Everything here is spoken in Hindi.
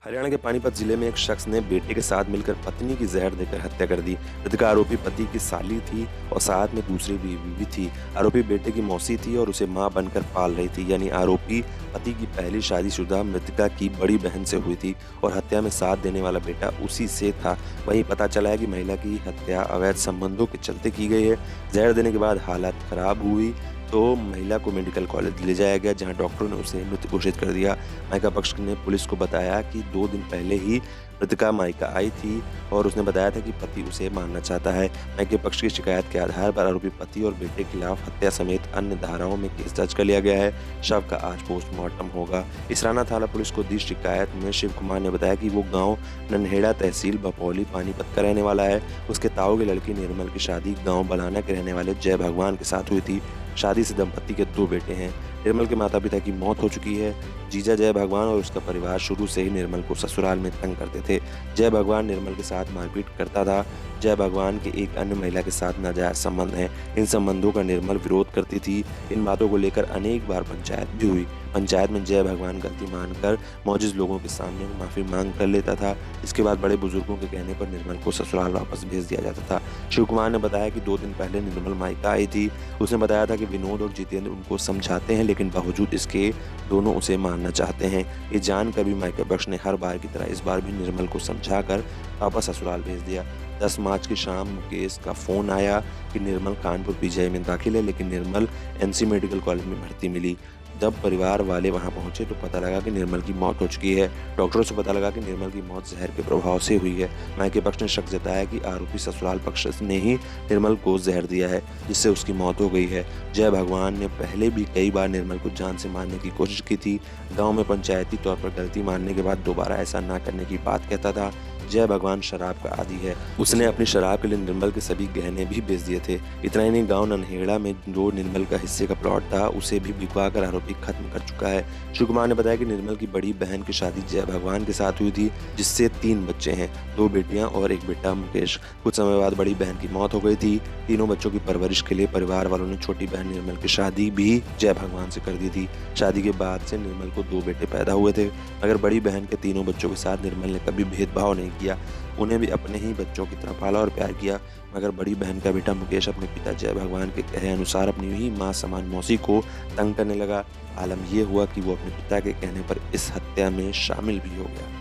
हरियाणा के पानीपत जिले में एक शख्स ने बेटे के साथ मिलकर पत्नी की जहर देकर हत्या कर दी। मृतक आरोपी पति की साली थी और साथ में दूसरी बीवी भी थी। आरोपी बेटे की मौसी थी और उसे मां बनकर पाल रही थी। यानी आरोपी पति की पहली शादीशुदा मृतका की बड़ी बहन से हुई थी और हत्या में साथ देने वाला बेटा उसी से था। वहीं पता चला है कि महिला की हत्या अवैध संबंधों के चलते की गई है। जहर देने के बाद हालत खराब हुई तो महिला को मेडिकल कॉलेज ले जाया गया, जहां डॉक्टरों ने उसे मृत घोषित कर दिया। मायका पक्ष ने पुलिस को बताया कि 2 दिन पहले ही मृतका मायका आई थी और उसने बताया था कि पति उसे मारना चाहता है। मायके पक्ष की शिकायत के आधार पर आरोपी पति और बेटे के खिलाफ हत्या समेत अन्य धाराओं में केस दर्ज कर लिया गया है। शव का आज पोस्टमार्टम होगा। इसराना थाना पुलिस को दी शिकायत में शिव कुमार ने बताया कि वो गांव नन्हेड़ा तहसील बपौली पानीपत का रहने वाला है। उसके ताऊ की लड़की निर्मल की शादी गांव बलाना के रहने वाले जय भगवान के साथ हुई थी। शादी से दंपति के 2 बेटे हैं। निर्मल के माता पिता की मौत हो चुकी है। जीजा जय भगवान और उसका परिवार शुरू से ही निर्मल को ससुराल में तंग करते थे। जय भगवान निर्मल के साथ मारपीट करता था। जय भगवान के एक अन्य महिला के साथ नाजायज संबंध हैं। इन संबंधों का निर्मल विरोध करती थी। इन बातों को लेकर अनेक बार पंचायत भी हुई। पंचायत में जय भगवान गलती मानकर मौजूद लोगों के सामने माफी मांग कर लेता था। इसके बाद बड़े बुजुर्गों के कहने पर निर्मल को ससुराल वापस भेज दिया जाता था। शिव कुमार ने बताया कि 2 दिन पहले निर्मल मायका आई थी। उसने बताया था कि विनोद और जितेंद्र उनको समझाते हैं, लेकिन बावजूद इसके दोनों उसे मारना चाहते हैं। ये जानकर भी मायका पक्ष ने हर बार की तरह इस बार भी निर्मल को समझाकर वापस ससुराल भेज दिया। 10 मार्च की शाम मुकेश का फोन आया कि निर्मल कानपुर पीजीआई में दाखिल है, लेकिन निर्मल एमसी मेडिकल कॉलेज में भर्ती मिली। जब परिवार वाले वहां पहुंचे तो पता लगा कि निर्मल की मौत हो चुकी है। डॉक्टरों से पता लगा कि निर्मल की मौत जहर के प्रभाव से हुई है। मायके पक्ष ने शक जताया कि आरोपी ससुराल पक्ष ने ही निर्मल को जहर दिया है, जिससे उसकी मौत हो गई है। जय भगवान ने पहले भी कई बार निर्मल को जान से मारने की कोशिश की थी। गाँव में पंचायती तौर पर गलती मानने के बाद दोबारा ऐसा न करने की बात कहता था। जय भगवान शराब का आदी है। उसने अपनी शराब के लिए निर्मल के सभी गहने भी बेच दिए थे। इतना ही नहीं, गांव नन्हेड़ा में जो निर्मल का हिस्से का प्लॉट था उसे भी बिकवा कर आरोपी खत्म कर चुका है। शिव कुमार ने बताया कि निर्मल की बड़ी बहन की शादी जय भगवान के साथ हुई थी, जिससे 3 बच्चे हैं, 2 बेटियां और 1 बेटा मुकेश। कुछ समय बाद बड़ी बहन की मौत हो गई थी। तीनों बच्चों की परवरिश के लिए परिवार वालों ने छोटी बहन निर्मल की शादी भी जय भगवान से कर दी थी। शादी के बाद से निर्मल को 2 बेटे पैदा हुए थे, मगर बड़ी बहन के तीनों बच्चों के साथ निर्मल ने कभी भेदभाव नहीं किया। उन्हें भी अपने ही बच्चों की तरह पाला और प्यार किया। मगर बड़ी बहन का बेटा मुकेश अपने पिता जय भगवान के कहे अनुसार अपनी ही मां समान मौसी को तंग करने लगा। आलम ये हुआ कि वो अपने पिता के कहने पर इस हत्या में शामिल भी हो गया।